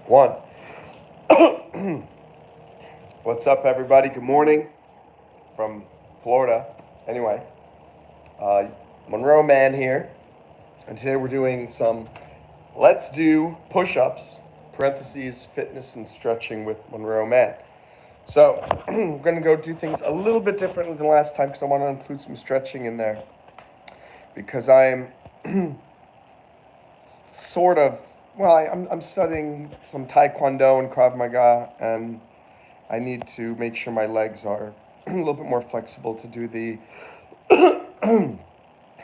One. What's up, everybody? Good morning from Florida. Anyway, Monroe Mann here, and today we're doing some let's do push-ups, parentheses, fitness and stretching with Monroe Mann. So, we're going to go do things a little bit differently than last time because I want to include some stretching in there because I'm sort of, I'm studying some Taekwondo and Krav Maga, and I need to make sure my legs are a little bit more flexible to do the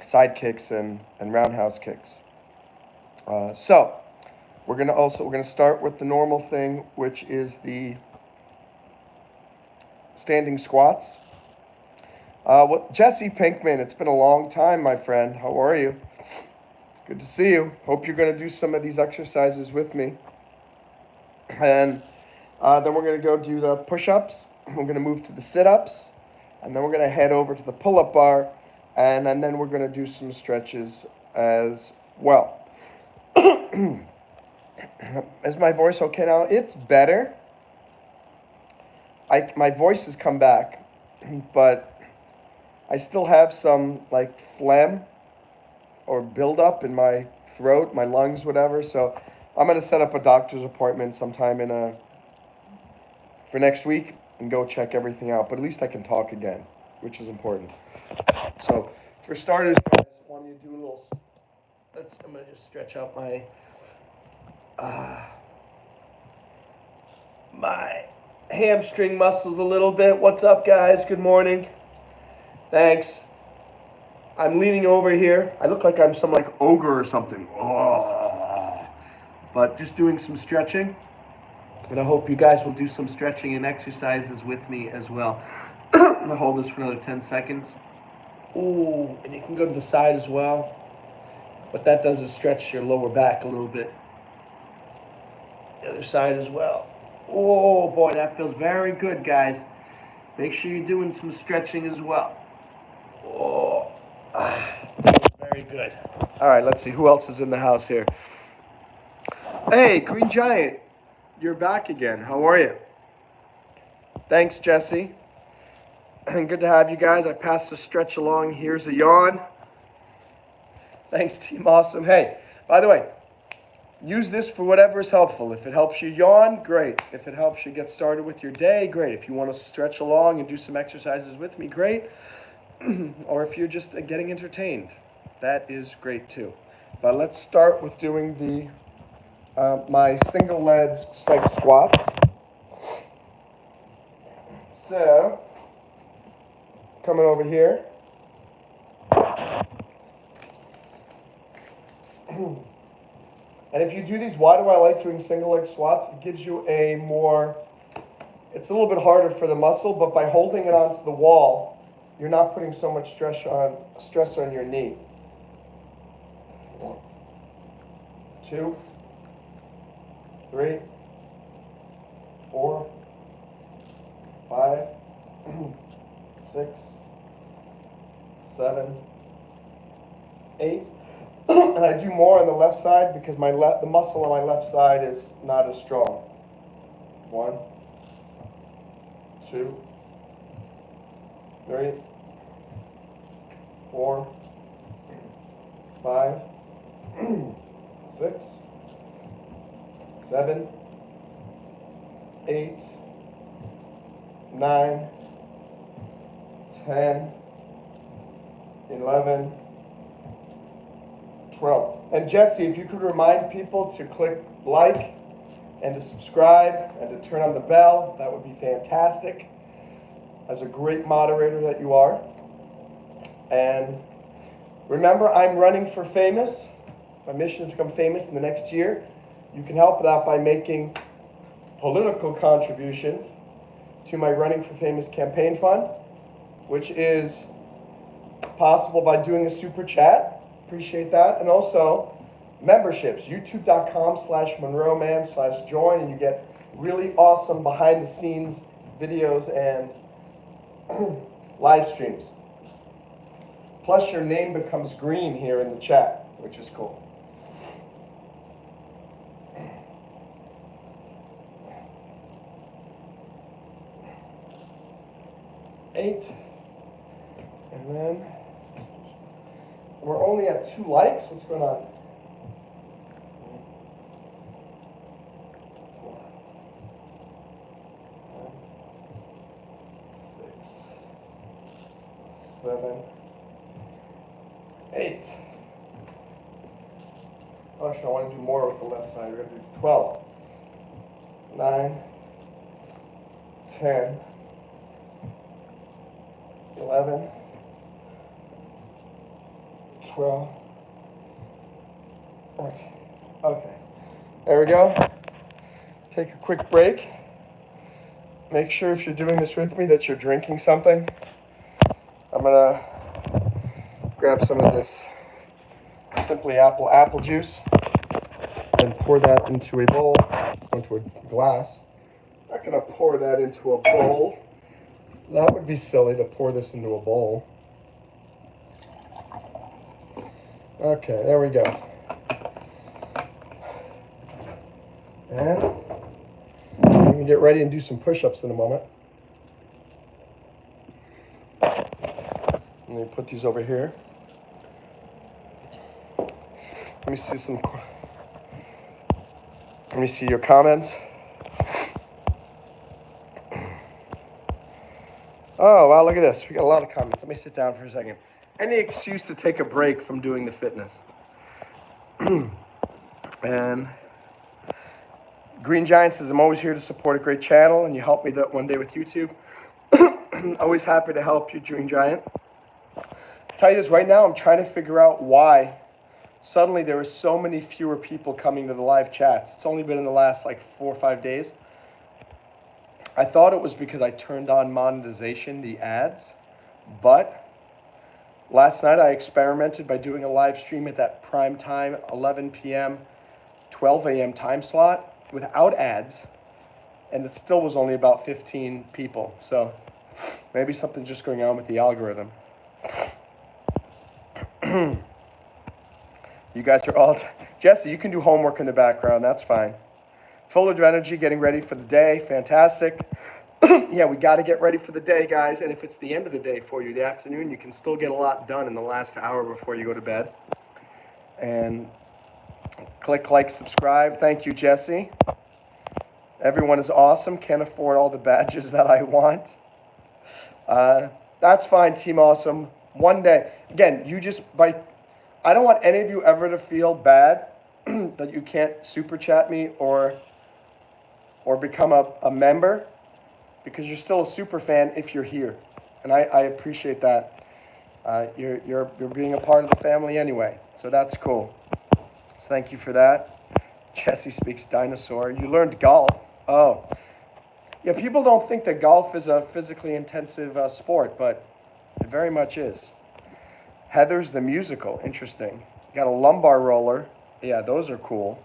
side kicks and roundhouse kicks. So we're gonna start with the normal thing, which is the standing squats. Jesse Pinkman, it's been a long time, my friend. How are you? Good to see you. Hope you're gonna do some of these exercises with me. And then we're going to go do the push-ups. We're going to move to the sit-ups. And then we're going to head over to the pull-up bar. And then we're going to do some stretches as well. Is my voice okay now? It's better. My voice has come back. But I still have some like phlegm or buildup in my throat, my lungs, whatever. So I'm going to set up a doctor's appointment sometime for next week and go check everything out. But at least I can talk again, which is important. So for starters, guys, I want you to do a little, I'm going to just stretch out my hamstring muscles a little bit. What's up, guys? Good morning. Thanks. I'm leaning over here. I look like I'm some like ogre or something. But just doing some stretching. And I hope you guys will do some stretching and exercises with me as well. I'm gonna hold this for another 10 seconds. Ooh, and you can go to the side as well. What that does is stretch your lower back a little bit. The other side as well. Oh boy, that feels very good, guys. Make sure you're doing some stretching as well. Oh, feels very good. All right, let's see who else is in the house here. Hey, Green Giant. You're back again. How are you? Thanks, Jesse. Good to have you guys. I passed the stretch along. Here's a yawn. Thanks, Team Awesome. Hey, by the way, use this for whatever is helpful. If it helps you yawn, great. If it helps you get started with your day, great. If you want to stretch along and do some exercises with me, great. Or if you're just getting entertained, that is great too. But let's start with doing my single leg psych squats. So, coming over here. And if you do these, why do I like doing single leg squats? It gives you it's a little bit harder for the muscle, but by holding it onto the wall, you're not putting so much stress on your knee. 1, 2, 3, 4, 5, 6, 7, 8. And I do more on the left side because the muscle on my left side is not as strong. 1, 2, 3, 4, 5, 6, 7, 8, 9, 10, 11, 12. And Jesse, if you could remind people to click like and to subscribe and to turn on the bell, that would be fantastic. As a great moderator that you are. And remember, I'm running for famous. My mission is to become famous in the next year. You can help that by making political contributions to my Running for Famous campaign fund, which is possible by doing a super chat. Appreciate that. And also memberships, youtube.com/MonroeMann/join, and you get really awesome behind the scenes videos and live streams. Plus your name becomes green here in the chat, which is cool. 8. And then we're only at 2 likes. What's going on? 6, 7, 8. Actually, I want to do more with the left side. We're going to do 12, 9, 10, 11, 12. Okay. There we go. Take a quick break. Make sure if you're doing this with me that you're drinking something. I'm going to grab some of this Simply apple juice and pour that into a bowl, into a glass. I'm not going to pour that into a bowl. That would be silly to pour this into a bowl. Okay, there we go. And we can get ready and do some push-ups in a moment. Let me put these over here. Let me see your comments. Oh, wow, look at this. We got a lot of comments. Let me sit down for a second. Any excuse to take a break from doing the fitness. And Green Giant says, I'm always here to support a great channel, and you helped me that one day with YouTube. Always happy to help you, Green Giant. Tell you this, right now I'm trying to figure out why suddenly there are so many fewer people coming to the live chats. It's only been in the last like 4 or 5 days. I thought it was because I turned on monetization, the ads, but last night I experimented by doing a live stream at that prime time, 11 p.m., 12 a.m. time slot without ads, and it still was only about 15 people. So maybe something's just going on with the algorithm. You guys are all... Jesse, you can do homework in the background. That's fine. Full of energy, getting ready for the day. Fantastic. Yeah, we got to get ready for the day, guys. And if it's the end of the day for you, the afternoon, you can still get a lot done in the last hour before you go to bed. And click like, subscribe. Thank you, Jesse. Everyone is awesome. Can't afford all the badges that I want. That's fine, Team Awesome. One day. Again, I don't want any of you ever to feel bad that you can't super chat me or become a member, because you're still a super fan if you're here, and I appreciate that. You're being a part of the family anyway, so that's cool. So thank you for that. Jesse speaks dinosaur. You learned golf. Oh, yeah. People don't think that golf is a physically intensive sport, but it very much is. Heather's the musical. Interesting. Got a lumbar roller. Yeah, those are cool.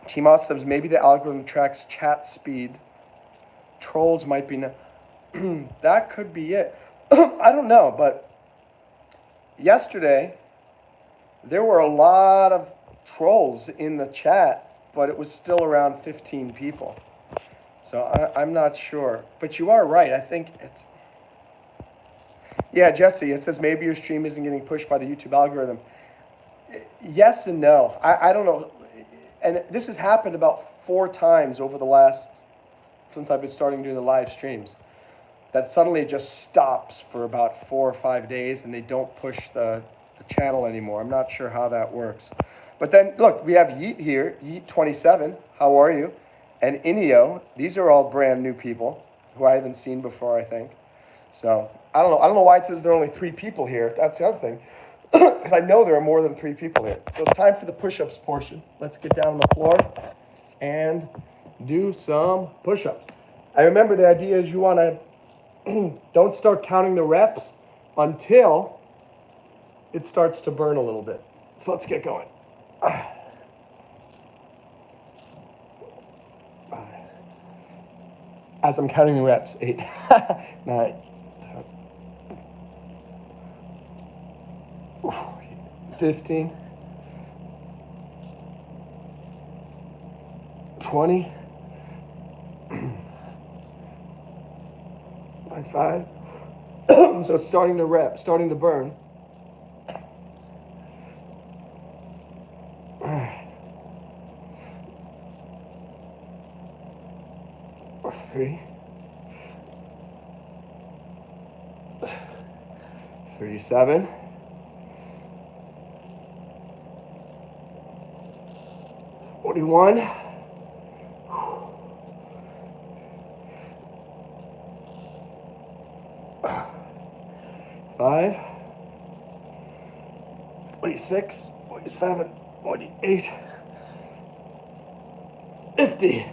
Team Awesome, maybe the algorithm tracks chat speed. Trolls might be... That could be it. I don't know, but yesterday, there were a lot of trolls in the chat, but it was still around 15 people. So I'm not sure. But you are right. I think it's... Yeah, Jesse, it says maybe your stream isn't getting pushed by the YouTube algorithm. Yes and no. I don't know. And this has happened about 4 times over the since I've been starting doing the live streams, that suddenly it just stops for about 4 or 5 days and they don't push the channel anymore. I'm not sure how that works. But then, look, we have Yeet here, Yeet27, how are you? And Inio, these are all brand new people who I haven't seen before, I think. So, I don't know why it says there are only 3 people here. That's the other thing. Because I know there are more than 3 people here. So it's time for the push-ups portion. Let's get down on the floor and do some push-ups. I remember the idea is you want to don't start counting the reps until it starts to burn a little bit. So let's get going. As I'm counting the reps, 8, 9, 15, 20, High five. So it's starting to rep, starting to burn. Or 3. 37. 41. 5. 46. 47. 48. 50.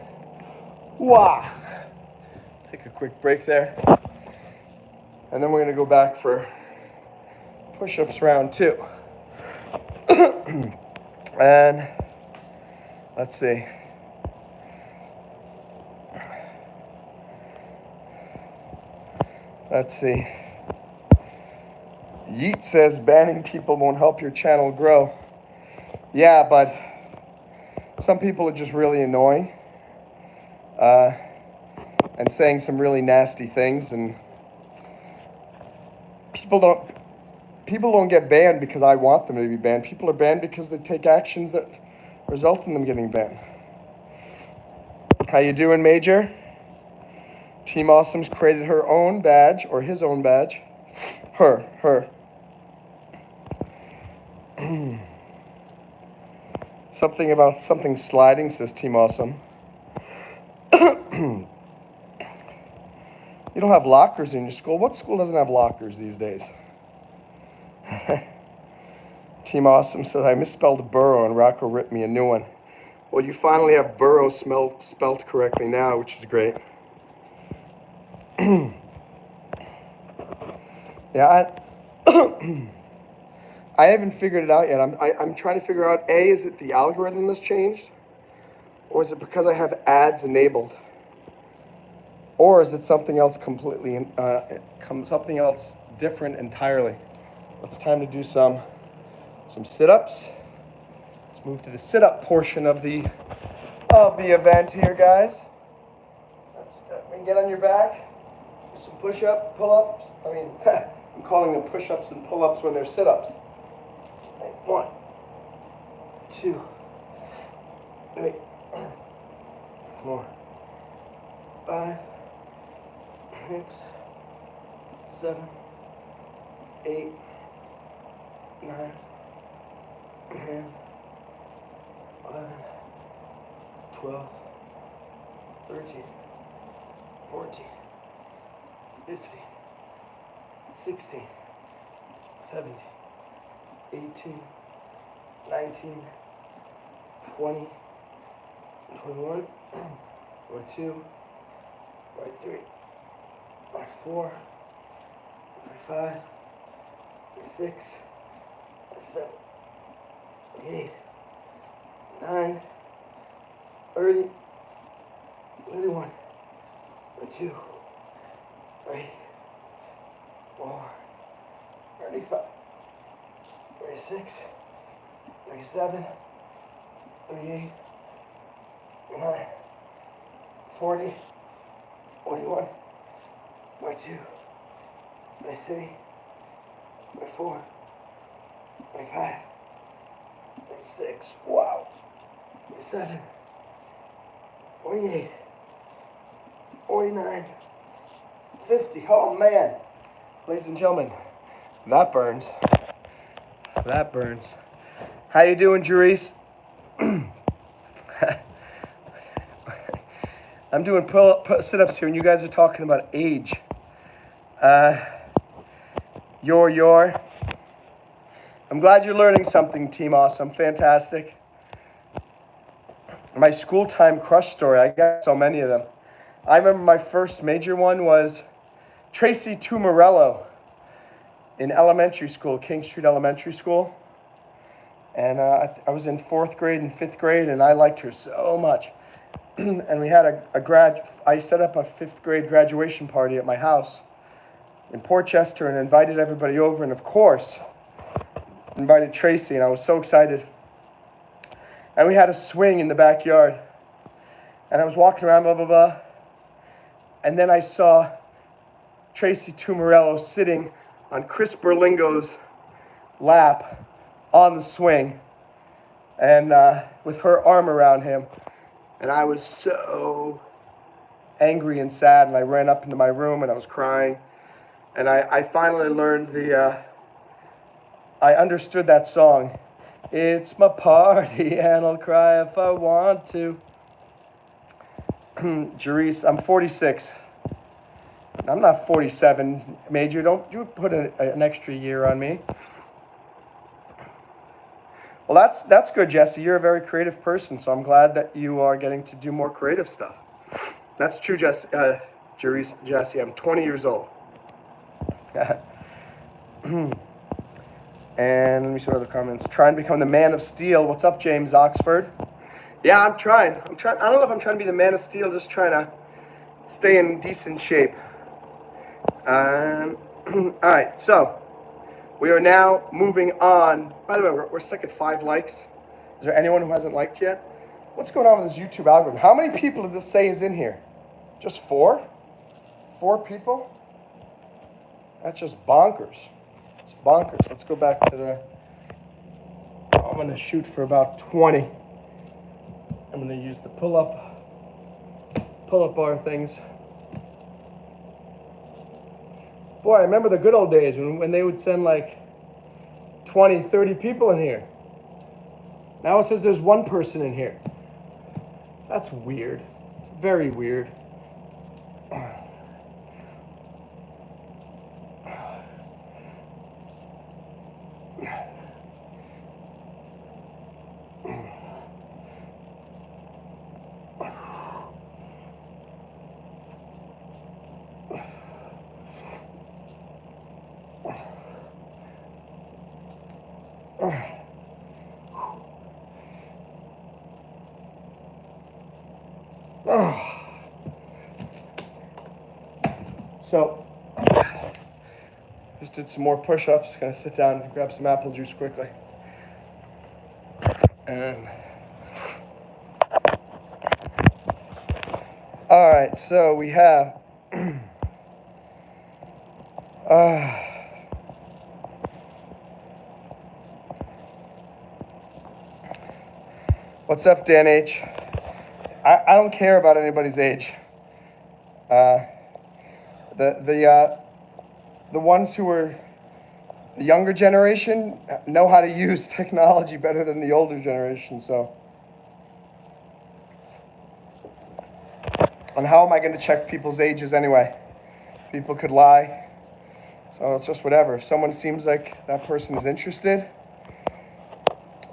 Wow. Take a quick break there. And then we're going to go back for push-ups round 2. And let's see. Yeet says banning people won't help your channel grow. Yeah, but some people are just really annoying and saying some really nasty things, and people don't get banned because I want them to be banned. People are banned because they take actions that result in them getting banned. How you doing, Major? Team Awesome's created her own badge, or his own badge. Her. Something about something sliding, says Team Awesome. You don't have lockers in your school? What school doesn't have lockers these days? Team Awesome says, I misspelled burrow and Rocco ripped me a new one. Well, you finally have burrow spelled correctly now, which is great. Yeah, I haven't figured it out yet. I'm trying to figure out, A, is it the algorithm that's changed? Or is it because I have ads enabled? Or is it something else completely, something else different entirely? It's time to do some sit-ups. Let's move to the sit-up portion of the event here, guys. Let's get on your back. Do some push-up, pull-ups. I'm calling them push-ups and pull-ups when they're sit-ups. 1, 2, 3, more. 5, 6, 7, 8, 9, 10, 11, 12, 13, 14, 15, 16, 17, 18, 19, 20, 21, 22, 23, 24, 25, 26, 27, 28, 9, 30, 31, 32, 34, 35, 36, 37, 38, 39, 40, 41, 42, 43, 44, 45, 46, wow, 47, 48, 49, 50, oh man, ladies and gentlemen, that burns. That burns. How you doing, Jerice? I'm doing sit-ups here, and you guys are talking about age. I'm glad you're learning something, Team Awesome. Fantastic. My school time crush story. I got so many of them. I remember my first major one was Tracy Tumarello in elementary school, King Street Elementary School. And I was in 4th grade and 5th grade, and I liked her so much. And we had I set up a 5th grade graduation party at my house in Portchester and invited everybody over. And of course, invited Tracy, and I was so excited. And we had a swing in the backyard. And I was walking around, blah, blah, blah. And then I saw Tracy Tumorello sitting on Chris Berlingo's lap on the swing, and with her arm around him. And I was so angry and sad, and I ran up into my room and I was crying. And I finally learned I understood that song. It's my party and I'll cry if I want to. Jerice, I'm 46. I'm not 47, Major. Don't you put an extra year on me. Well, that's good, Jesse. You're a very creative person, so I'm glad that you are getting to do more creative stuff. That's true, Jesse. Jesse, I'm 20 years old. And let me see what other comments. Try and become the man of steel. What's up, James Oxford? Yeah, I'm trying. I don't know if I'm trying to be the man of steel, just trying to stay in decent shape. All right, so we are now moving on. By the way, we're stuck at 5 likes. Is there anyone who hasn't liked yet? What's going on with this YouTube algorithm? How many people does it say is in here? Just 4? 4 people? That's just bonkers. It's bonkers. Let's go back to I'm going to shoot for about 20. I'm going to use the pull-up bar things. Boy, I remember the good old days when they would send like 20, 30 people in here. Now it says there's 1 person in here. That's weird. It's very weird. So, just did some more push-ups. Gonna sit down and grab some apple juice quickly. And all right, so we have what's up, Dan H? I don't care about anybody's age. The ones who are the younger generation know how to use technology better than the older generation. So, and how am I going to check people's ages anyway? People could lie. So it's just whatever. If someone seems like that person is interested,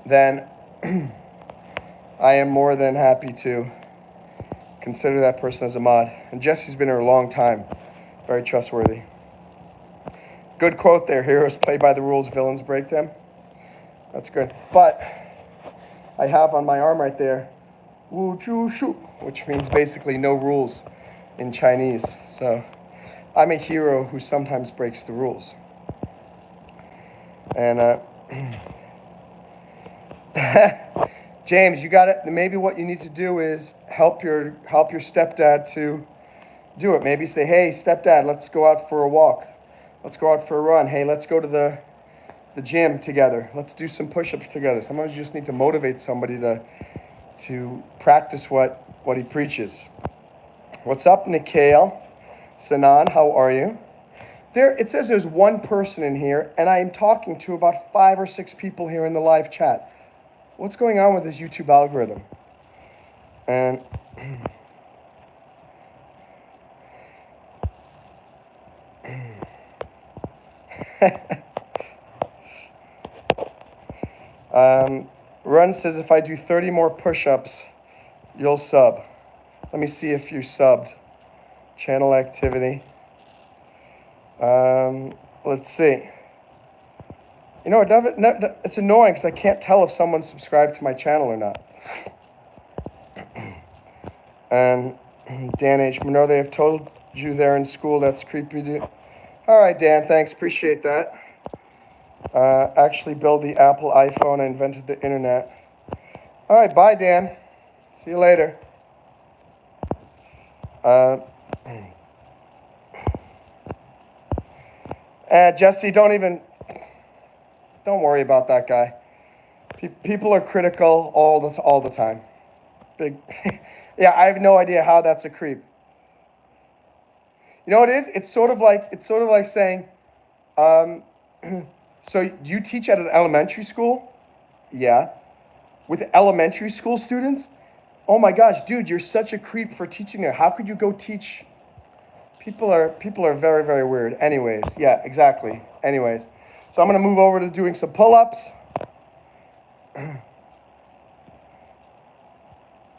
then I am more than happy to consider that person as a mod. And Jesse's been here a long time. Very trustworthy. Good quote there. Heroes play by the rules, villains break them. That's good. But I have on my arm right there, Wu Chu Shu, which means basically no rules in Chinese. So I'm a hero who sometimes breaks the rules. And James, you got it. Maybe what you need to do is help your stepdad to do it. Maybe say, hey, stepdad, let's go out for a walk. Let's go out for a run. Hey, let's go to the gym together. Let's do some push-ups together. Sometimes you just need to motivate somebody to practice what he preaches. What's up, Nikhil? Sanan, how are you? It says there's 1 person in here, and I am talking to about 5 or 6 people here in the live chat. What's going on with this YouTube algorithm? And Run says if I do 30 more push-ups, you'll sub. Let me see if you subbed. Channel activity. Let's see. You know, it's annoying because I can't tell if someone's subscribed to my channel or not. And Dan H. Monroe, they have told you they're in school. That's creepy, dude. All right, Dan, thanks. Appreciate that. Actually built the Apple iPhone. I invented the internet. All right, bye, Dan. See you later. Jesse, don't worry about that guy. People are critical all the time. Big, yeah. I have no idea how that's a creep. You know what it is? It's sort of like saying, so do you teach at an elementary school? Yeah. With elementary school students? Oh my gosh, dude, you're such a creep for teaching there. How could you go teach? People are very, very weird. Anyways, yeah, exactly. Anyways, so I'm gonna move over to doing some pull-ups.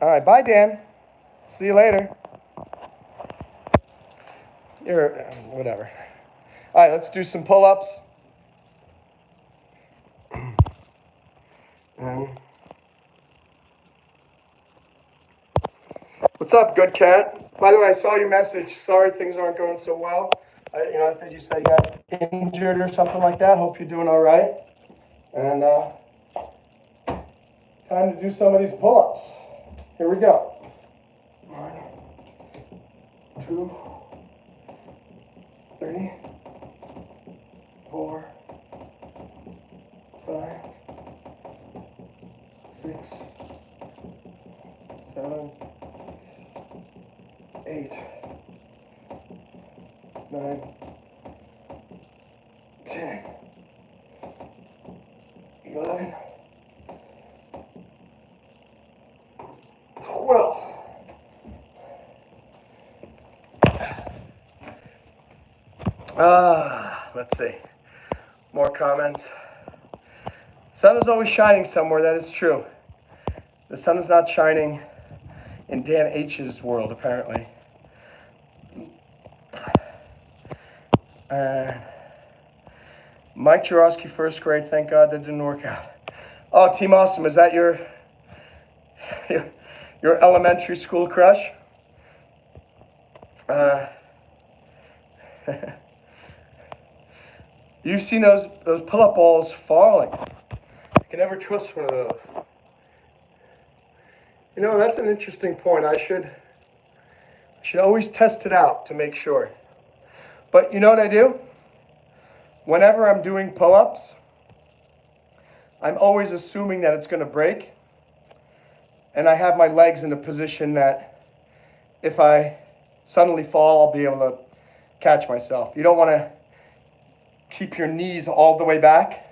All right, bye, Dan. See you later. You're whatever. All right, let's do some pull-ups. What's up, good cat? By the way, I saw your message. Sorry things aren't going so well. I think you said you got injured or something like that. Hope you're doing all right. And time to do some of these pull-ups. Here we go. 1, 2, 3, 4, 5, 6, 7, 8, 9, 10, 11, 12. Let's see. More comments. Sun is always shining somewhere, that is true. The sun is not shining in Dan H's world, apparently. Mike Jarosky, first grade, thank God that didn't work out. Oh, Team Awesome, is that your elementary school crush? You've seen those pull-up balls falling. You can never trust one of those. You know, that's an interesting point. I should always test it out to make sure. But you know what I do? Whenever I'm doing pull-ups, I'm always assuming that it's going to break. And I have my legs in a position that if I suddenly fall, I'll be able to catch myself. You don't want to keep your knees all the way back,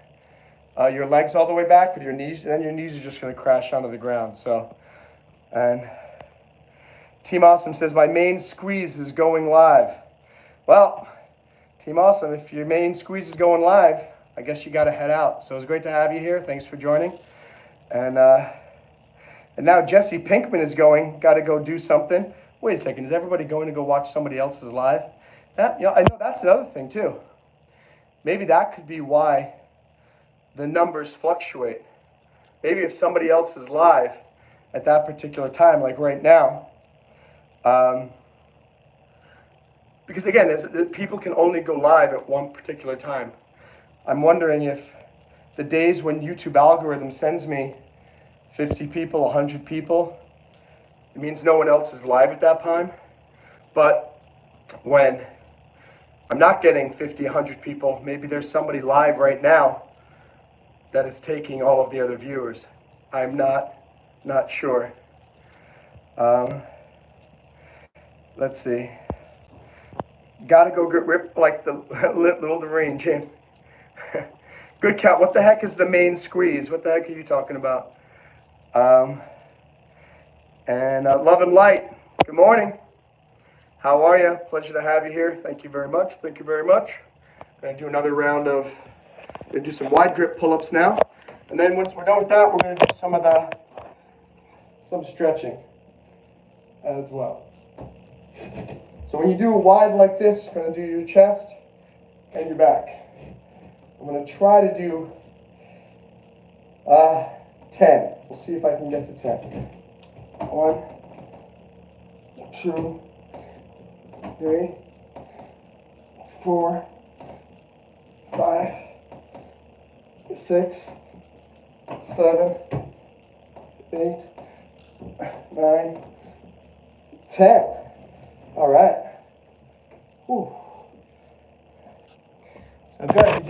your legs all the way back with your knees, and then your knees are just going to crash onto the ground. So, and Team Awesome says, my main squeeze is going live. Well, Team Awesome, if your main squeeze is going live, I guess you got to head out. So it's great to have you here. Thanks for joining. And now Jesse Pinkman is got to go do something. Wait a second, is everybody going to go watch somebody else's live? I know that's another thing too. Maybe that could be why the numbers fluctuate. Maybe if somebody else is live at that particular time, like right now, because again, people can only go live at one particular time. I'm wondering if the days when YouTube algorithm sends me 50 people, 100 people, it means no one else is live at that time. But when I'm not getting 50, 100 people, maybe there's somebody live right now that is taking all of the other viewers. I'm not sure. Let's see. Gotta go get ripped like the little Lorraine, James. Good cat. What the heck is the main squeeze? What the heck are you talking about? And Love and Light. Good morning. How are you? Pleasure to have you here. Thank you very much. Thank you very much. Going to do another round of, going to do some wide grip pull-ups now. And then once we're done with that, we're going to do some stretching as well. So when you do a wide like this, you're going to do your chest and your back. I'm going to try to do 10. We'll see if I can get to 10. 1, 2, 3, 4, 5, 6, 7, 8, 9, 10. All right. Whew. So Good,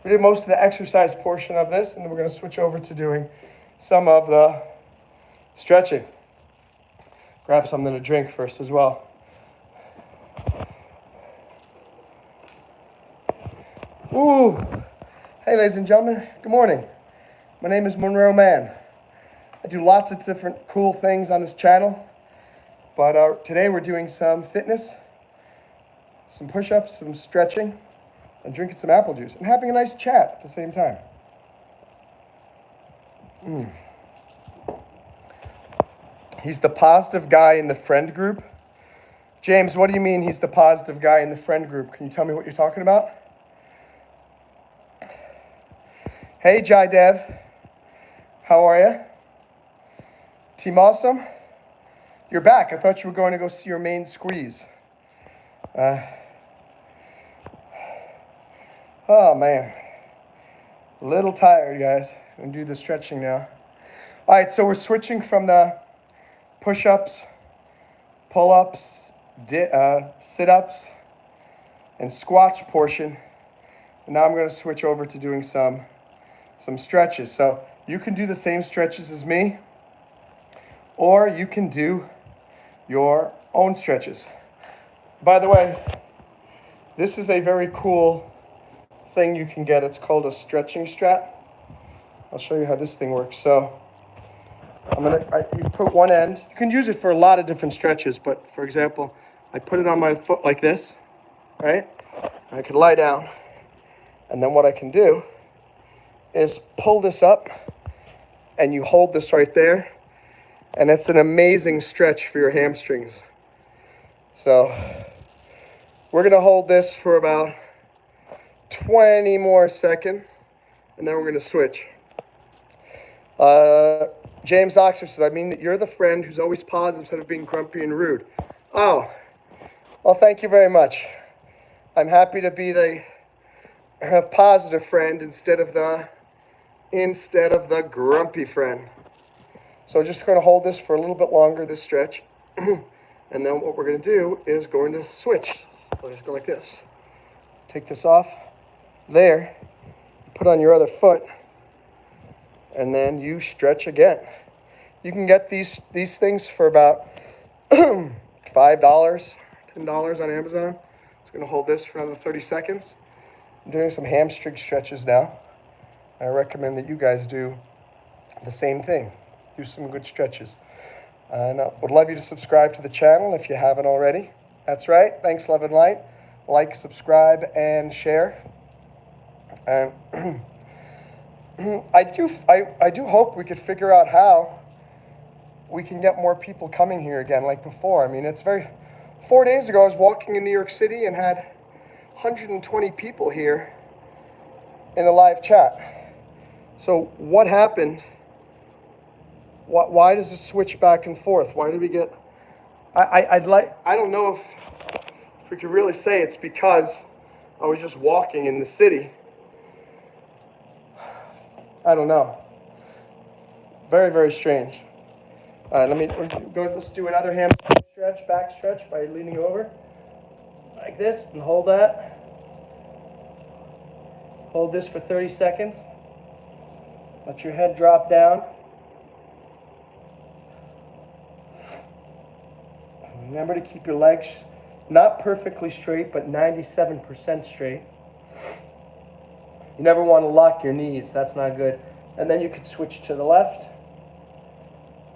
we did most of the exercise portion of this, and then we're going to switch over to doing some of the stretching. Grab something to drink first as well. Ooh. Hey, ladies and gentlemen, good morning. My name is Monroe Mann. I do lots of different cool things on this channel, but today we're doing some fitness, some push-ups, some stretching, and drinking some apple juice, and having a nice chat at the same time. He's the positive guy in the friend group. James, what do you mean he's the positive guy in the friend group? Can you tell me what you're talking about? Hey, Jai Dev. How are you? Team Awesome? You're back. I thought you were going to go see your main squeeze. Oh, man. A little tired, guys. I'm going to do the stretching now. All right, so we're switching from the push-ups, pull-ups, sit-ups, and squats portion. And now I'm going to switch over to doing some stretches. So you can do the same stretches as me, or you can do your own stretches. By the way, this is a very cool thing you can get. It's called a stretching strap. I'll show you how this thing works. So you put one end. You can use it for a lot of different stretches, but for example, I put it on my foot like this, right? I can lie down, and then what I can do is pull this up, and you hold this right there, and it's an amazing stretch for your hamstrings. So we're gonna hold this for about 20 more seconds, and then we're gonna switch. James Oxford says, I mean that you're the friend who's always positive instead of being grumpy and rude. Oh, well, thank you very much. I'm happy to be the positive friend instead of the grumpy friend. So just going to hold this for a little bit longer, this stretch. And then what we're going to do is going to switch. So just go like this. Take this off. There. Put on your other foot. And then you stretch again. You can get these things for about $5, $10 on Amazon. Just going to hold this for another 30 seconds. I'm doing some hamstring stretches now. I recommend that you guys do the same thing. Do some good stretches. And I would love you to subscribe to the channel if you haven't already. That's right. Thanks, love and light. Like, subscribe, and share. And I do hope we could figure out how we can get more people coming here again like before. I mean, 4 days ago, I was walking in New York City and had 120 people here in the live chat. So what happened? Why does it switch back and forth? Why did we get... I don't know if we could really say it's because I was just walking in the city. I don't know. Very, very strange. All right, let's do another hamstring stretch, back stretch by leaning over like this and hold that. Hold this for 30 seconds. Let your head drop down. Remember to keep your legs not perfectly straight, but 97% straight. You never want to lock your knees. That's not good. And then you could switch to the left,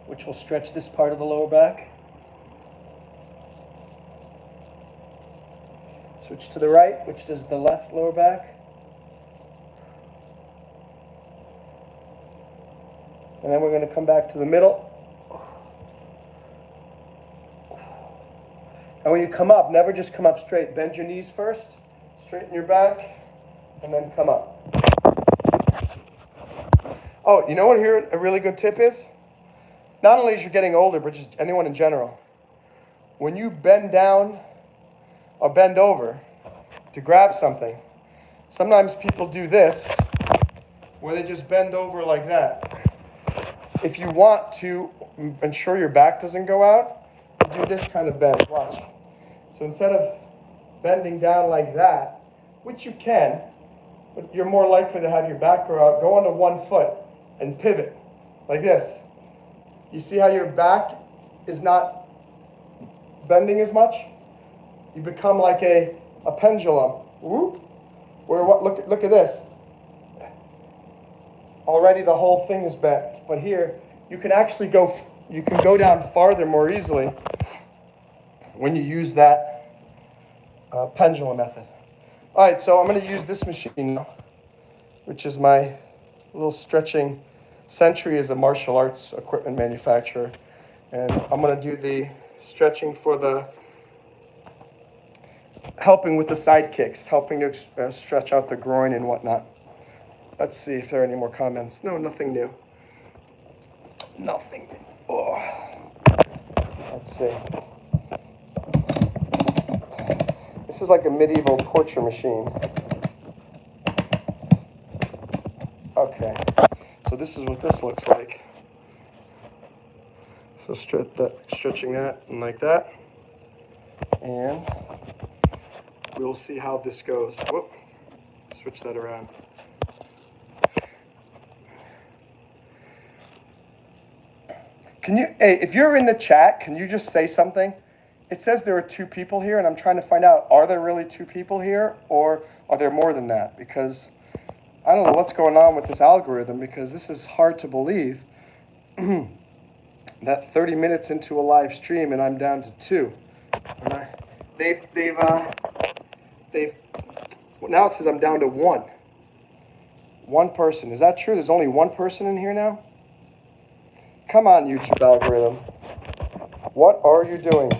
which will stretch this part of the lower back. Switch to the right, which does the left lower back. And then we're going to come back to the middle. And when you come up, never just come up straight. Bend your knees first, straighten your back, and then come up. Oh, you know what here a really good tip is? Not only as you're getting older, but just anyone in general. When you bend down or bend over to grab something, sometimes people do this, where they just bend over like that. If you want to ensure your back doesn't go out, do this kind of bend. Watch. So instead of bending down like that, which you can, but you're more likely to have your back go out, go onto one foot and pivot like this. You see how your back is not bending as much? You become like a pendulum. Whoop. Where what? Look at this. Already the whole thing is bent, but here you can actually go. You can go down farther more easily when you use that pendulum method. All right, so I'm going to use this machine now, which is my little stretching. Century is a martial arts equipment manufacturer, and I'm going to do the stretching for the helping with the side kicks, helping to stretch out the groin and whatnot. Let's see if there are any more comments. No, nothing new. Nothing. Oh. Let's see. This is like a medieval torture machine. Okay. So this is what this looks like. So stretching that and like that. And we'll see how this goes. Whoop. Switch that around. Hey, if you're in the chat, can you just say something? It says there are 2 people here, and I'm trying to find out, are there really 2 people here, or are there more than that? Because I don't know what's going on with this algorithm, because this is hard to believe that 30 minutes into a live stream and I'm down to 2. And now it says I'm down to 1. 1 person. Is that true? There's only 1 person in here now? Come on, YouTube algorithm. What are you doing?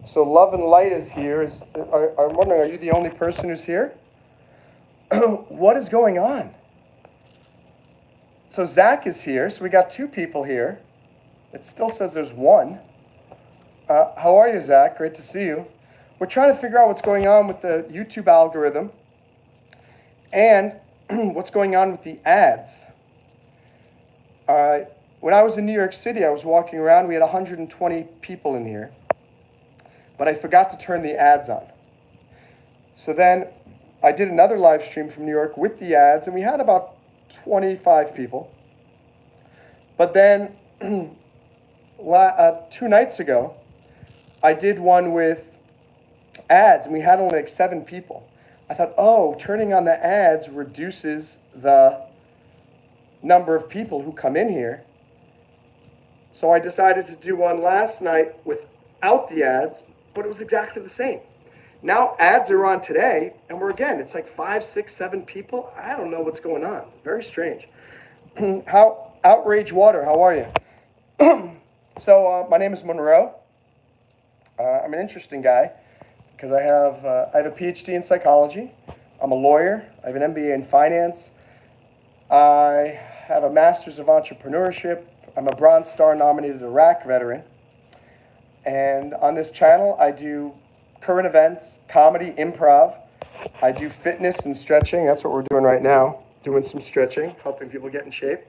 So Love and Light is here. I'm wondering, are you the only person who's here? What is going on? So Zach is here. So we got 2 people here. It still says there's 1. How are you, Zach? Great to see you. We're trying to figure out what's going on with the YouTube algorithm and what's going on with the ads. When I was in New York City, I was walking around. We had 120 people in here, but I forgot to turn the ads on. So then I did another live stream from New York with the ads, and we had about 25 people. But then 2 nights ago, I did one with ads, and we had only like 7 people. I thought, oh, turning on the ads reduces the number of people who come in here. So I decided to do one last night without the ads, but it was exactly the same. Now ads are on today, and it's like 5, 6, 7 people. I don't know what's going on. Very strange. Outrage Water, how are you? So my name is Monroe. I'm an interesting guy because I have a PhD in psychology. I'm a lawyer. I have an MBA in finance. I have a master's of entrepreneurship. I'm a Bronze Star nominated Iraq veteran. And on this channel, I do current events, comedy, improv. I do fitness and stretching. That's what we're doing right now, doing some stretching, helping people get in shape.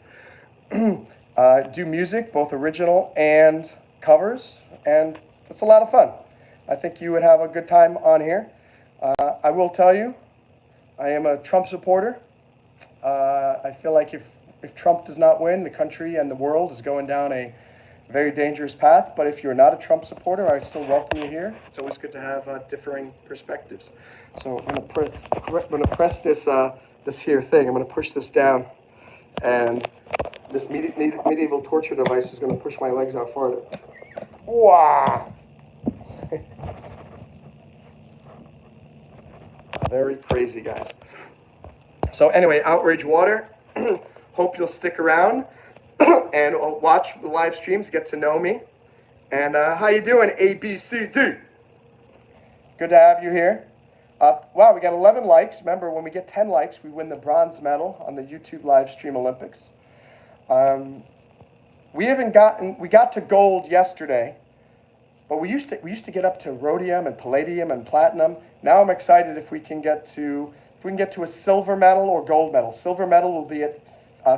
Do music, both original and covers, and it's a lot of fun. I think you would have a good time on here. I will tell you, I am a Trump supporter. I feel like if Trump does not win, the country and the world is going down a very dangerous path. But if you're not a Trump supporter, I still welcome you here. It's always good to have differing perspectives. So I'm going to press this here thing. I'm going to push this down, and this medieval torture device is going to push my legs out farther. Wow! Very crazy, guys. So anyway, Outrage Water. Hope you'll stick around and watch the live streams, get to know me. And how you doing, ABCD? Good to have you here. Wow, we got 11 likes. Remember, when we get 10 likes, we win the bronze medal on the YouTube live stream Olympics. We got to gold yesterday, but we used to get up to rhodium and palladium and platinum. Now I'm excited if we can get to a silver medal or gold medal. Silver medal will be at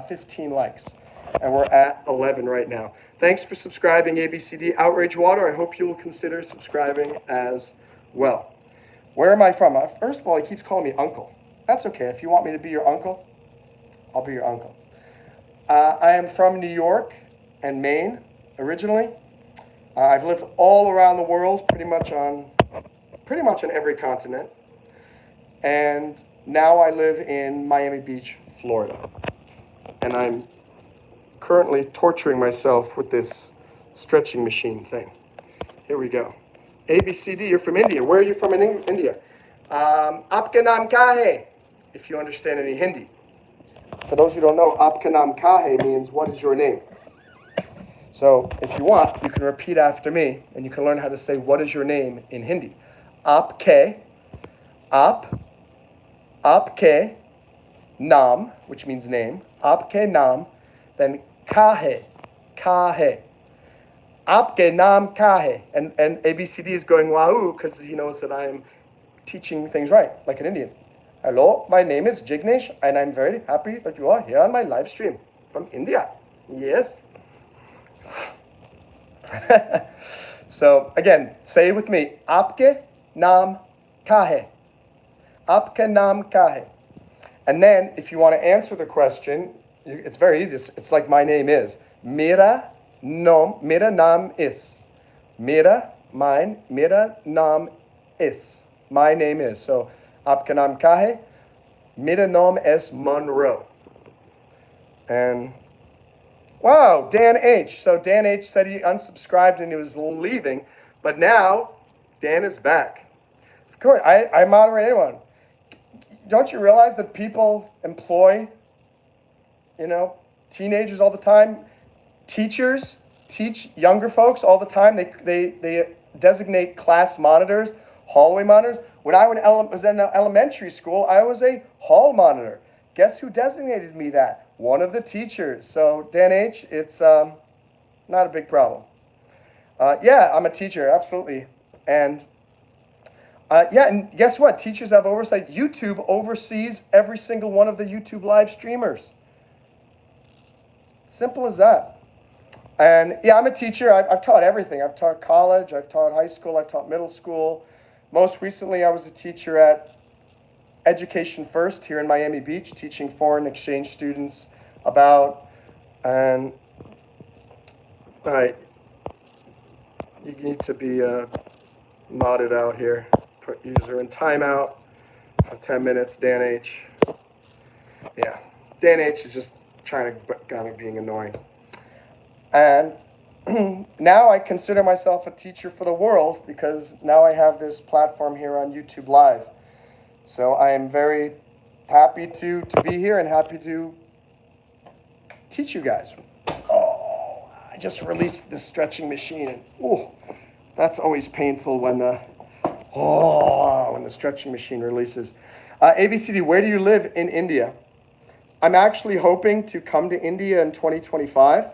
15 likes, and we're at 11 right now. Thanks for subscribing, ABCD Outrage Water. I hope you will consider subscribing as well. Where am I from? First of all, he keeps calling me uncle. That's okay. If you want me to be your uncle, I'll be your uncle. I am from New York and Maine originally. I've lived all around the world, pretty much on every continent. And now I live in Miami Beach, Florida. And I'm currently torturing myself with this stretching machine thing. Here we go. A, B, C, D, you're from India. Where are you from in India? Aapka naam kya hai? If you understand any Hindi. For those who don't know, Aapka naam kya hai means what is your name? So if you want, you can repeat after me and you can learn how to say what is your name in Hindi. Aapke naam, which means name. Aapke naam, then kya hai. Aapke naam kya hai? And ABCD is going wahoo because he knows that I am teaching things right, like an Indian. Hello, my name is Jignesh and I'm very happy that you are here on my live stream from India. Yes. So again, say it with me. Aapke naam kya hai? Aapka naam kya hai? And then if you want to answer the question, it's very easy. It's like my name is. Mera naam is. Mera naam is. My name is. So, aapka naam kya hai? Mera naam is Monroe. And, wow, Dan H. So Dan H said he unsubscribed and he was leaving. But now, Dan is back. Of course, I moderate anyone. Don't you realize that people employ, teenagers all the time? Teachers teach younger folks all the time. They designate class monitors, hallway monitors. When I was in elementary school, I was a hall monitor. Guess who designated me that? One of the teachers. So, Dan H., it's not a big problem. Yeah, I'm a teacher, absolutely. And and guess what? Teachers have oversight. YouTube oversees every single one of the YouTube live streamers. Simple as that. And yeah, I'm a teacher. I've taught everything. I've taught college. I've taught high school. I've taught middle school. Most recently, I was a teacher at Education First here in Miami Beach, teaching foreign exchange students about, and all right, you need to be modded out here. Put user in timeout for 10 minutes, Dan H. Yeah, Dan H is just trying to kind of being annoying. And now I consider myself a teacher for the world because now I have this platform here on YouTube Live. So I am very happy to be here and happy to teach you guys. Oh, I just released this stretching machine and that's always painful when the stretching machine releases. ABCD, where do you live in India? I'm actually hoping to come to India in 2025.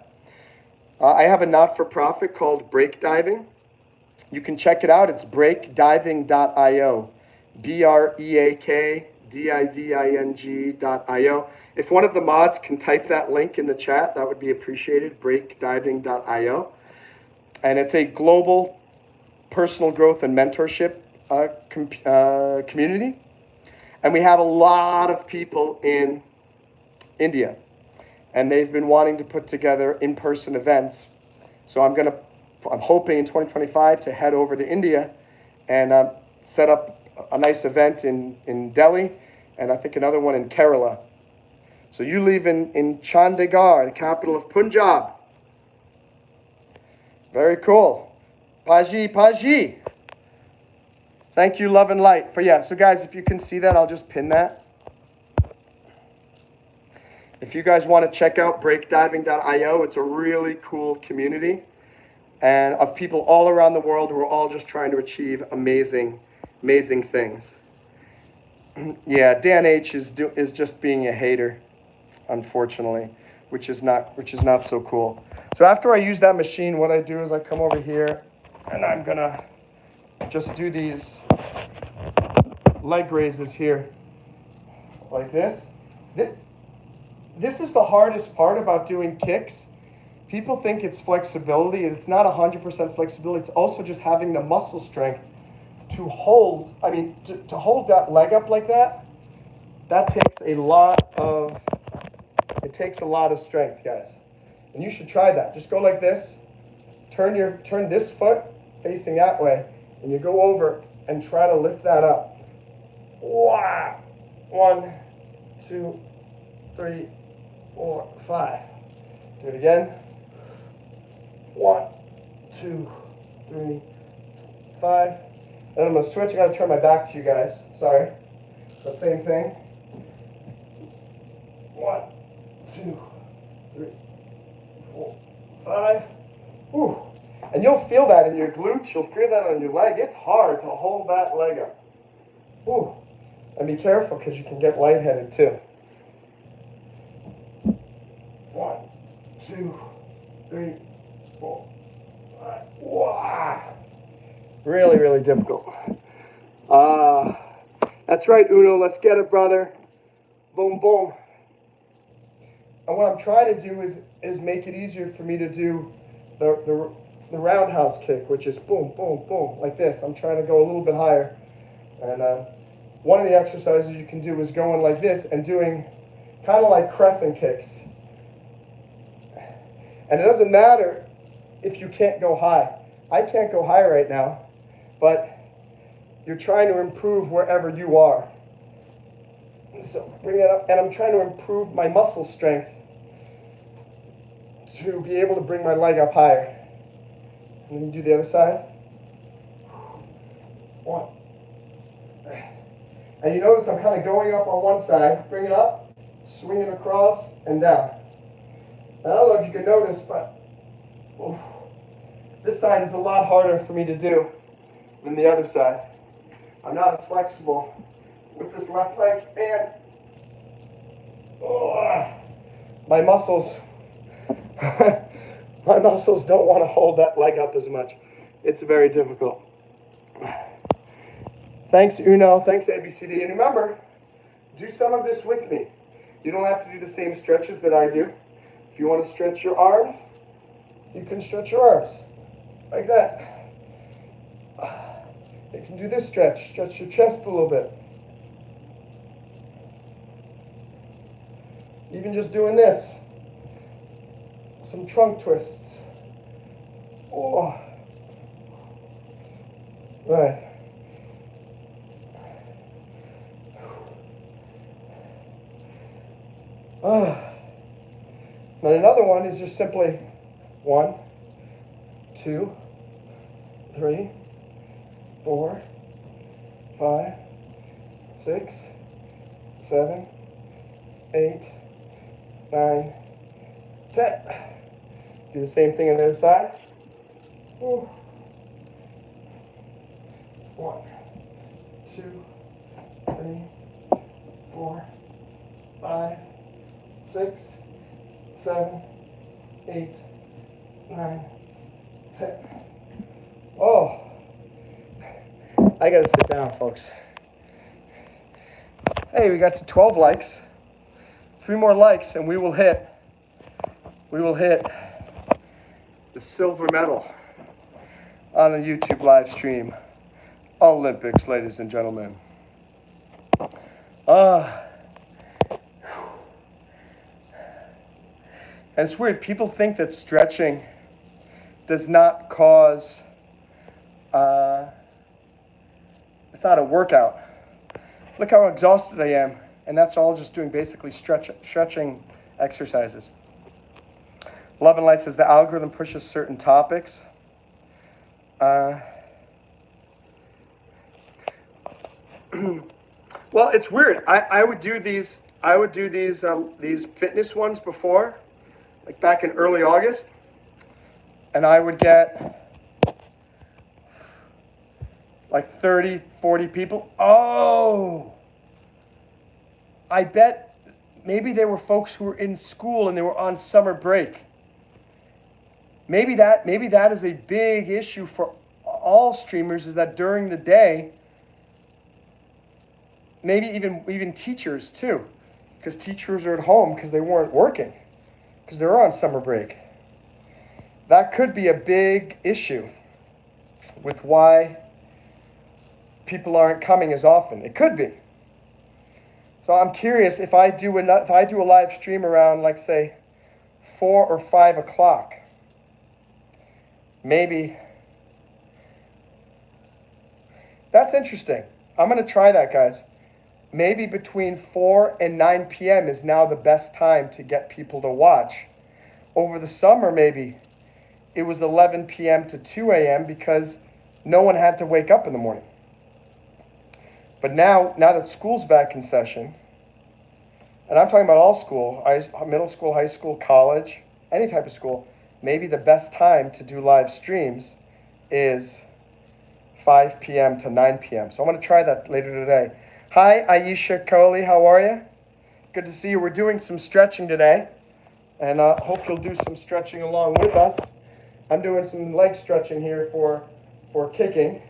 I have a not-for-profit called Break Diving. You can check it out. It's breakdiving.io. breakdiving.io. If one of the mods can type that link in the chat, that would be appreciated. Breakdiving.io. And it's a global personal growth and mentorship community. And we have a lot of people in India. And they've been wanting to put together in-person events. So I'm hoping in 2025 to head over to India and set up a nice event in Delhi, and I think another one in Kerala. So you live in Chandigarh, the capital of Punjab. Very cool. Paji. Thank you, Love and Light. So guys, if you can see that, I'll just pin that. If you guys want to check out breakdiving.io, it's a really cool community and of people all around the world who are all just trying to achieve amazing things. Yeah, Dan H is just being a hater, unfortunately, which is not so cool. So after I use that machine, what I do is I come over here and I'm gonna just do these leg raises here, like this. This is the hardest part about doing kicks. People think it's flexibility, and it's not 100% flexibility. It's also just having the muscle strength to hold, to hold that leg up like that, it takes a lot of strength, guys. And you should try that. Just go like this, turn this foot facing that way, and you go over and try to lift that up. Wow. 1, 2, 3, 4, 5. Do it again. 1, 2, 3, 5. And I'm going to switch. I got to turn my back to you guys. Sorry. That same thing. 1, 2, 3, 4, 5. Ooh. And you'll feel that in your glutes. You'll feel that on your leg. It's hard to hold that leg up. Ooh. And be careful because you can get lightheaded too. 1, 2, 3, 4, 5. Wow. Really, really difficult. That's right, Uno. Let's get it, brother. Boom, boom. And what I'm trying to do is make it easier for me to do the roundhouse kick, which is boom, boom, boom, like this. I'm trying to go a little bit higher. And one of the exercises you can do is going like this and doing kind of like crescent kicks. And it doesn't matter if you can't go high. I can't go high right now, but you're trying to improve wherever you are. So bring that up, and I'm trying to improve my muscle strength to be able to bring my leg up higher. And then you do the other side. 1. And you notice I'm kind of going up on one side, bring it up, swing it across and down. And I don't know if you can notice, but this side is a lot harder for me to do than the other side. I'm not as flexible with this left leg, and my muscles don't want to hold that leg up as much. It's very difficult. Thanks, Uno. Thanks, ABCD. And remember, do some of this with me. You don't have to do the same stretches that I do. If you want to stretch your arms, you can stretch your arms like that. You can do this stretch your chest a little bit. Even just doing this. Some trunk twists. Oh. Right. Then another one is just simply 1, 2, 3, 4, 5, 6, 7, 8, 9, 10. Do the same thing on the other side. 1, 2, 3, 4, 5, 6, 7, 8, 9, 10. Oh, I gotta sit down, folks. Hey, we got to 12 likes. 3 more likes, and we will hit the silver medal on the YouTube live stream. Olympics, ladies and gentlemen. And it's weird. People think that stretching does not cause, it's not a workout. Look how exhausted I am. And that's all just doing basically stretching exercises. Love and Light says the algorithm pushes certain topics. Well, it's weird. I would do these fitness ones before, like back in early August, and I would get like 30, 40 people. Oh, I bet maybe they were folks who were in school and they were on summer break. Maybe that is a big issue for all streamers, is that during the day, maybe even teachers too, because teachers are at home because they weren't working, because they were on summer break. That could be a big issue with why people aren't coming as often. It could be. So I'm curious if I do a live stream around, like, say, 4 or 5 o'clock. Maybe. That's interesting. I'm going to try that, guys. Maybe between 4 and 9 p.m. is now the best time to get people to watch. Over the summer, maybe it was 11 p.m. to 2 a.m. because no one had to wake up in the morning. But now that school's back in session, and I'm talking about all school, middle school, high school, college, any type of school, maybe the best time to do live streams is 5 p.m. to 9 p.m. So I'm going to try that later today. Hi, Aisha Kohli, how are you? Good to see you. We're doing some stretching today, and I hope you'll do some stretching along with us. I'm doing some leg stretching here for kicking.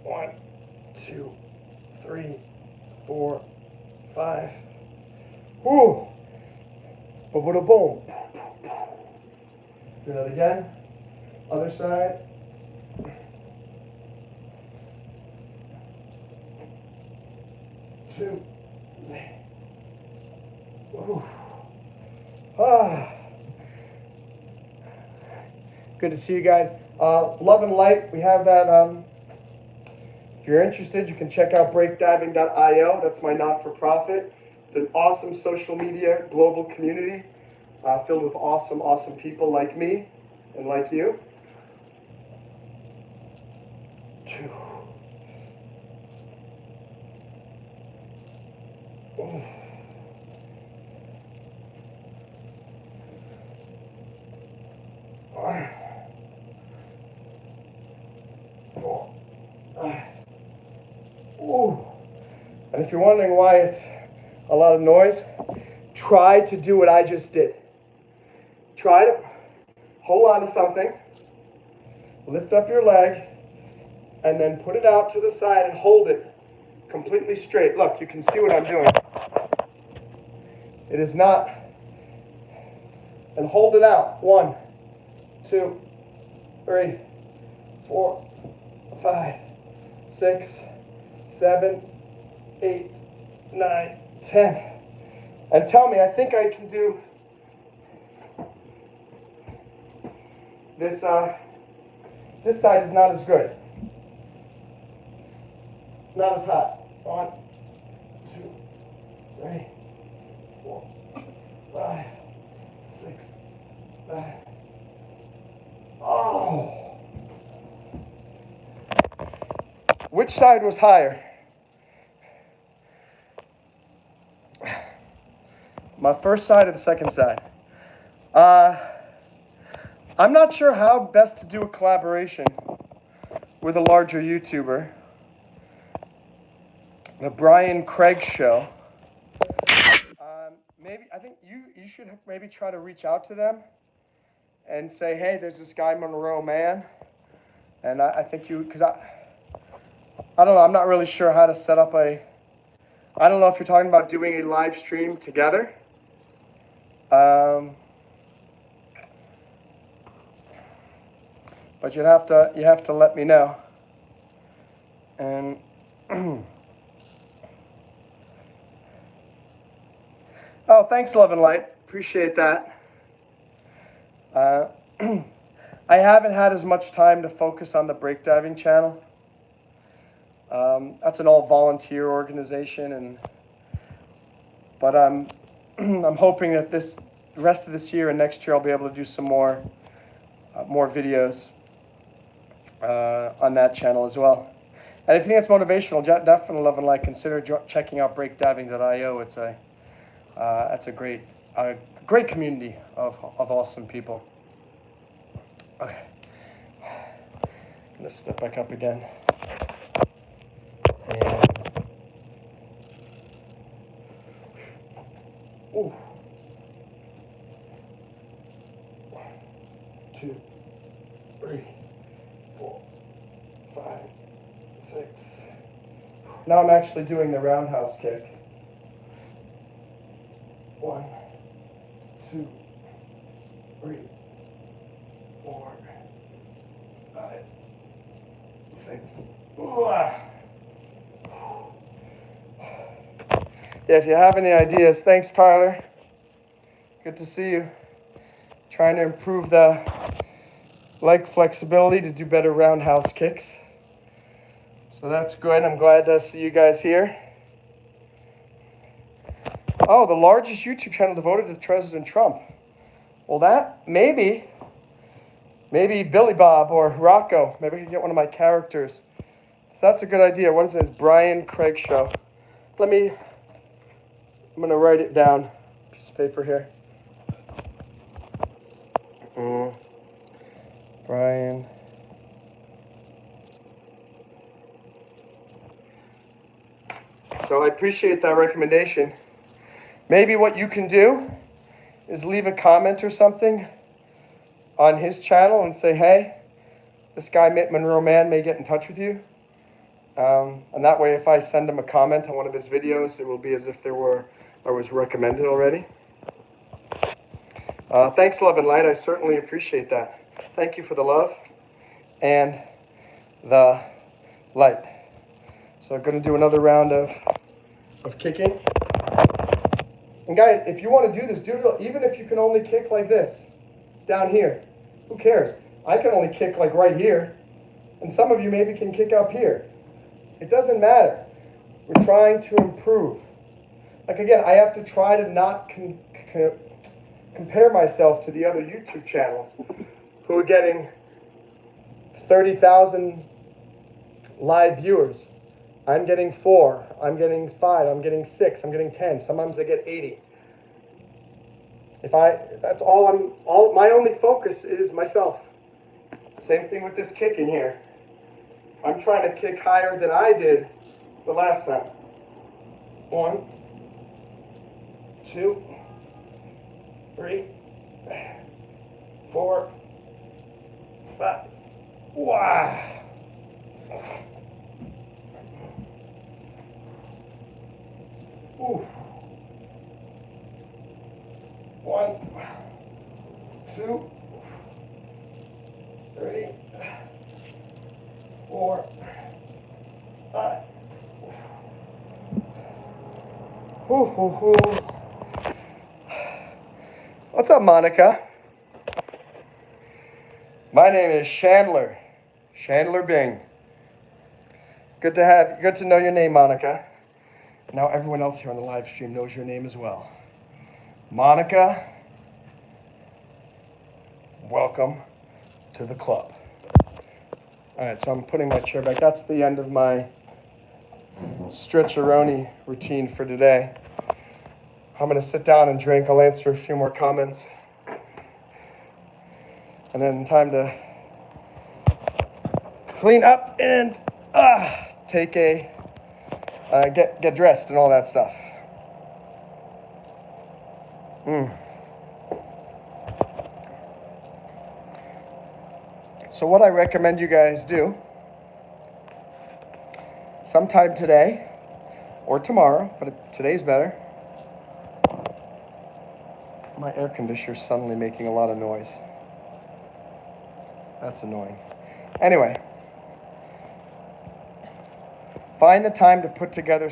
1, 2, 3, 4, 5. Woo! Boom. Do that again. Other side. 2. Ooh. Good to see you guys. Love and Light, we have that. If you're interested, you can check out breakdiving.io. That's my not-for-profit. It's an awesome social media global community filled with awesome people like me and like you. 2. Ooh. 4. Ooh. And if you're wondering why it's a lot of noise, try to do what I just did. Try to hold on to something, lift up your leg, and then put it out to the side and hold it completely straight. Look, you can see what I'm doing. It is not. And hold it out. 1, 2, 3, 4, 5, 6, 7, 8, 9, 10. And tell me, I think I can do this. This side is not as good. Not as hot. 1, 2, 3, 4, 5, 6, 7. Oh. Which side was higher? My first side or the second side? I'm not sure how best to do a collaboration with a larger YouTuber. The Brian Craig Show. I think you should maybe try to reach out to them and say, hey, there's this guy Monroe Mann, and I think because I don't know, I'm not really sure how to set up I don't know if you're talking about doing a live stream together. But you have to let me know. And oh, thanks, Love and Light. Appreciate that. I haven't had as much time to focus on the breakdiving channel. That's an all-volunteer organization, but I'm hoping that the rest of this year and next year I'll be able to do some more videos on that channel as well. And if you think it's motivational, definitely, Love and Light, consider checking out breakdiving.io. It's a great community of awesome people. Okay, I'm gonna step back up again. And, ooh. 1, 2, 3, 4, 5, 6. Now I'm actually doing the roundhouse kick. 1, 2, 3, 4, 5, 6. Yeah, if you have any ideas, thanks, Tyler. Good to see you. Trying to improve the leg flexibility to do better roundhouse kicks. So that's good. I'm glad to see you guys here. Oh, the largest YouTube channel devoted to President Trump. Well, that, maybe Billy Bob or Rocco. Maybe I can get one of my characters. So that's a good idea. What is this? Brian Craig Show. I'm going to write it down. Piece of paper here. Brian. So I appreciate that recommendation. Maybe what you can do is leave a comment or something on his channel and say, hey, this guy Monroe Mann may get in touch with you. And that way, if I send him a comment on one of his videos, it will be as if I was recommended already. Thanks, Love and Light. I certainly appreciate that. Thank you for the love and the light. So I'm going to do another round of kicking. And guys, if you want to do this, do it even if you can only kick like this, down here. Who cares? I can only kick like right here. And some of you maybe can kick up here. It doesn't matter. We're trying to improve. Like again, I have to try to not compare myself to the other YouTube channels who are getting 30,000 live viewers. I'm getting 4, I'm getting 5, I'm getting 6, I'm getting 10. Sometimes I get 80. That's all my only focus is myself. Same thing with this kicking here. I'm trying to kick higher than I did the last time. 1, 2, 3, 4, 5. Wow. Ooh. 1, 2, 3, 4, 5. What's up, Monica? My name is Chandler Bing. Good to know your name, Monica. Now everyone else here on the live stream knows your name as well. Monica, welcome to the club. All right, so I'm putting my chair back. That's the end of my stretcheroni routine for today. I'm going to sit down and drink. I'll answer a few more comments. And then time to clean up and take a get dressed and all that stuff. So what I recommend you guys do sometime today or tomorrow, but today's better. My air conditioner's suddenly making a lot of noise. That's annoying. Anyway, find the time to put together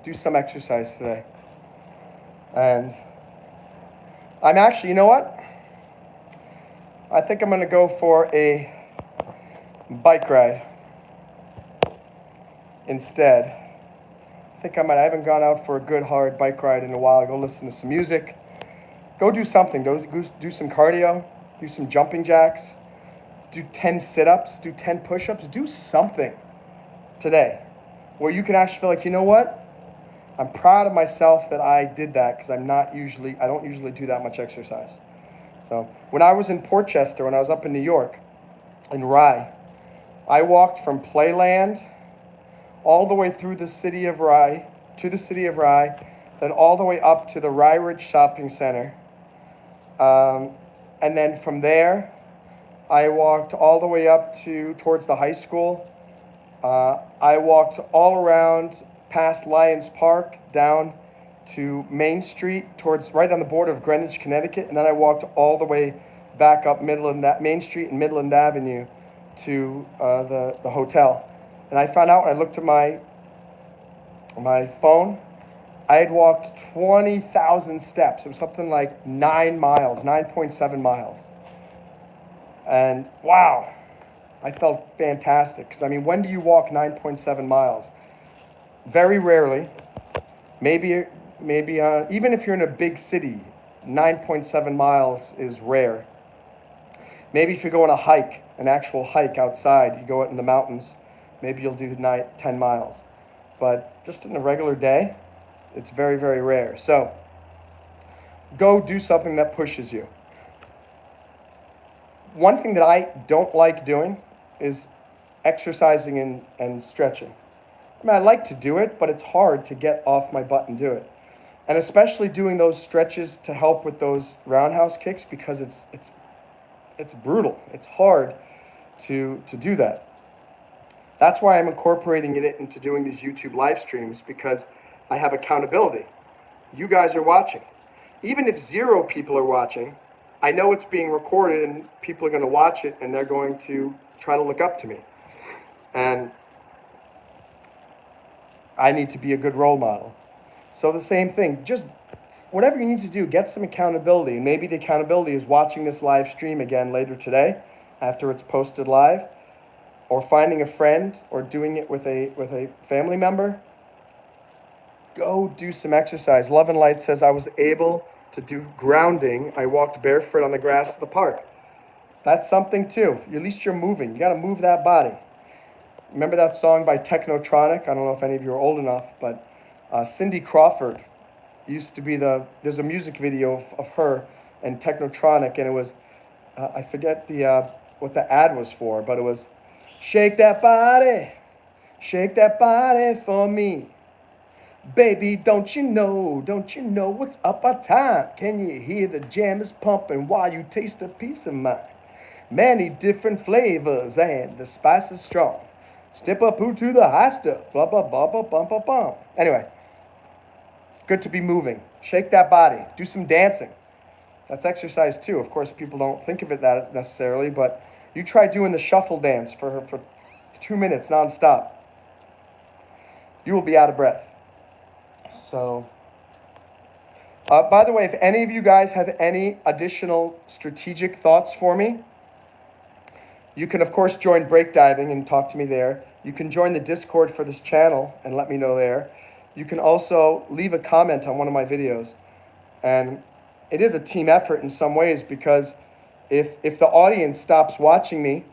do some exercise today. And I'm actually, you know what? I think I'm going to go for a bike ride instead. I haven't gone out for a good hard bike ride in a while. Go listen to some music. Go do something. Go do some cardio. Do some jumping jacks. Do 10 sit-ups. Do 10 push-ups. Do something today where you can actually feel like, you know what? I'm proud of myself that I did that because I don't usually do that much exercise. So when I was in Portchester, when I was up in New York, in Rye, I walked from Playland all the way through the city of Rye, then all the way up to the Rye Ridge Shopping Center. And then from there, I walked all the way up towards the high school. I walked all around past Lions Park down to Main Street right on the border of Greenwich, Connecticut. And then I walked all the way back up Main Street and Midland Avenue to the hotel. And I found out when I looked at my phone, I had walked 20,000 steps. It was something like 9 miles, 9.7 miles. And wow, I felt fantastic. Because, I mean, when do you walk 9.7 miles? Very rarely. Maybe even if you're in a big city, 9.7 miles is rare. Maybe if you go on a hike, an actual hike outside, you go out in the mountains, maybe you'll do 10 miles. But just in a regular day, it's very, very rare. So go do something that pushes you. One thing that I don't like doing is exercising and stretching. I mean, I like to do it, but it's hard to get off my butt and do it. And especially doing those stretches to help with those roundhouse kicks, because it's brutal. It's hard to do that. That's why I'm incorporating it into doing these YouTube live streams, because I have accountability. You guys are watching. Even if 0 people are watching, I know it's being recorded and people are going to watch it and they're going to try to look up to me. And I need to be a good role model. So the same thing, just whatever you need to do, get some accountability. And maybe the accountability is watching this live stream again later today after it's posted live, or finding a friend, or doing it with a family member. Go do some exercise. Love and Light says, I was able to do grounding. I walked barefoot on the grass of the park. That's something too. At least you're moving. You got to move that body. Remember that song by Technotronic? I don't know if any of you are old enough, but Cindy Crawford used to be there's a music video of her and Technotronic, and it was, I forget what the ad was for, but it was, shake that body for me. Baby, don't you know what's up our time? Can you hear the jam is pumping while you taste a piece of mind? Many different flavors and the spice is strong. Step up to the high stuff, blah, blah, blah, blah, blah, blah, blah. Anyway, good to be moving. Shake that body. Do some dancing. That's exercise too. Of course, people don't think of it that necessarily, but you try doing the shuffle dance for 2 minutes nonstop. You will be out of breath. So, by the way, if any of you guys have any additional strategic thoughts for me, you can, of course, join Break Diving and talk to me there. You can join the Discord for this channel and let me know there. You can also leave a comment on one of my videos. And it is a team effort in some ways, because if the audience stops watching me,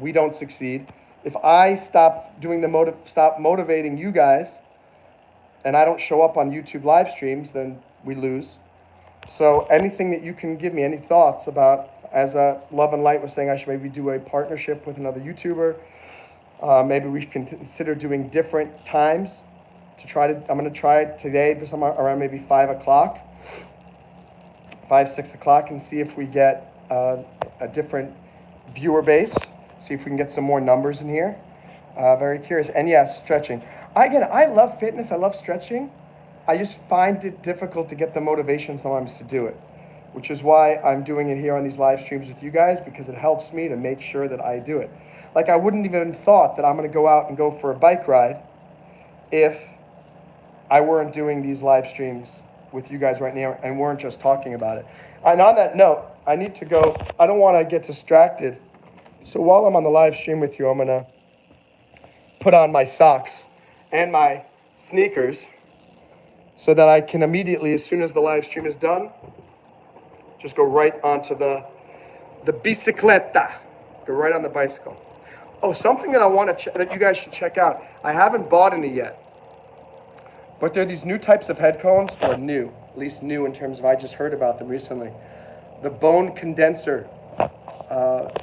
we don't succeed. If I stop motivating you guys, and I don't show up on YouTube live streams, then we lose. So anything that you can give me, any thoughts about, as Love and Light was saying, I should maybe do a partnership with another YouTuber. Maybe we can consider doing different times to try to, I'm going to try it today around maybe 5 o'clock, 6 o'clock, and see if we get a different viewer base, see if we can get some more numbers in here. Very curious. And yes, stretching. I love fitness. I love stretching. I just find it difficult to get the motivation sometimes to do it, which is why I'm doing it here on these live streams with you guys, because it helps me to make sure that I do it. Like, I wouldn't even thought that I'm going to go out and go for a bike ride if I weren't doing these live streams with you guys right now and weren't just talking about it. And on that note, I need to go. I don't want to get distracted. So while I'm on the live stream with you, I'm going to put on my socks and my sneakers so that I can immediately, as soon as the live stream is done, just go right onto the bicicleta. Go right on the bicycle. Oh, something that I want to that you guys should check out. I haven't bought any yet, but there are these new types of headphones, or new, at least new in terms of I just heard about them recently. The bone condenser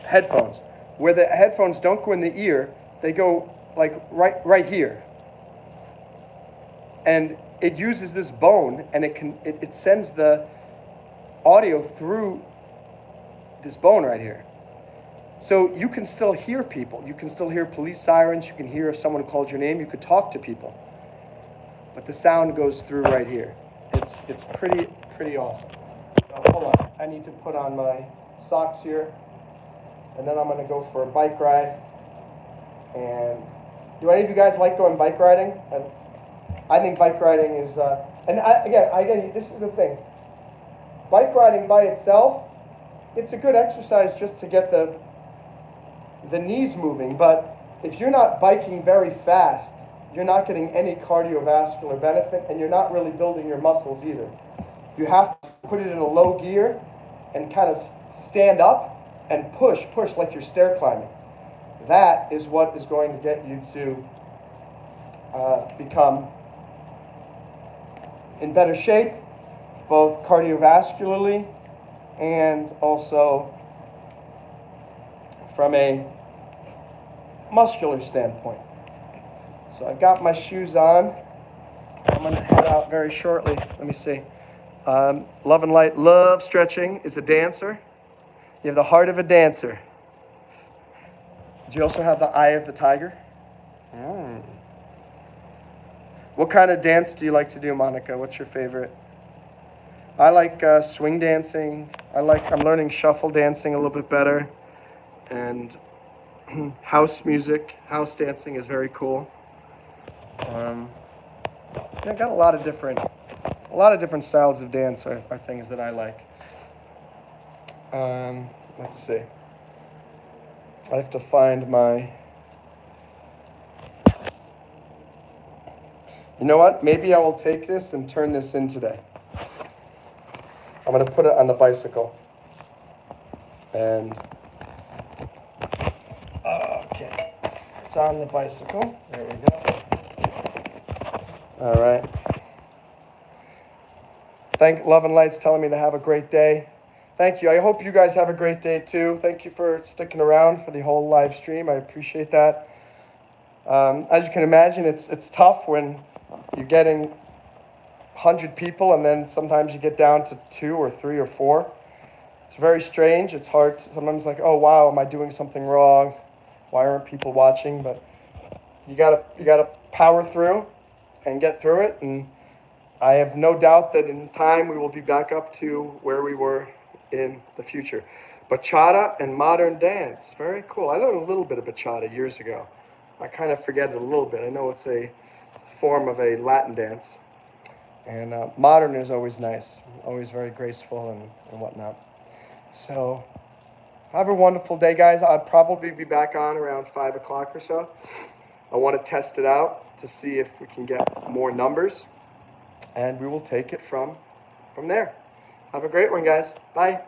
headphones, where the headphones don't go in the ear, they go like right here. And it uses this bone, and it sends the audio through this bone right here. So you can still hear people. You can still hear police sirens. You can hear if someone called your name. You could talk to people. But the sound goes through right here. It's pretty awesome. So hold on. I need to put on my socks here. and then I'm going to go for a bike ride. And do any of you guys like going bike riding? And I think bike riding is, again, this is the thing. Bike riding by itself, it's a good exercise just to get the knees moving. But if you're not biking very fast, you're not getting any cardiovascular benefit, and you're not really building your muscles either. You have to put it in a low gear and kind of stand up and push like you're stair climbing. That is what is going to get you to become in better shape, both cardiovascularly and also from a muscular standpoint. So I've got my shoes on. I'm going to head out very shortly. Let me see. Love and Light, love stretching, is a dancer. You have the heart of a dancer. Do you also have the eye of the tiger? What kind of dance do you like to do, Monica? What's your favorite? I like swing dancing. I'm learning shuffle dancing a little bit better. And house music, house dancing is very cool. I've got a lot of different styles of dance are things that I like. Let's see. I have to find my... You know what? Maybe I will take this and turn this in today. I'm going to put it on the bicycle. And... Okay. It's on the bicycle. There we go. All right. Thank Love and Light's telling me to have a great day. Thank you. I hope you guys have a great day too. Thank you for sticking around for the whole live stream. I appreciate that. As you can imagine, it's tough when you're getting 100 people and then sometimes you get down to 2 or 3 or 4. It's very strange. It's hard. Sometimes like, oh wow, am I doing something wrong? Why aren't people watching? But you gotta power through and get through it. And I have no doubt that in time we will be back up to where we were in the future. Bachata and modern dance. Very cool. I learned a little bit of bachata years ago. I kind of forget it a little bit. I know it's a form of a Latin dance. And modern is always nice. Always very graceful and whatnot. So have a wonderful day, guys. I'll probably be back on around 5 o'clock or so. I want to test it out to see if we can get more numbers. And we will take it from there. Have a great one, guys. Bye.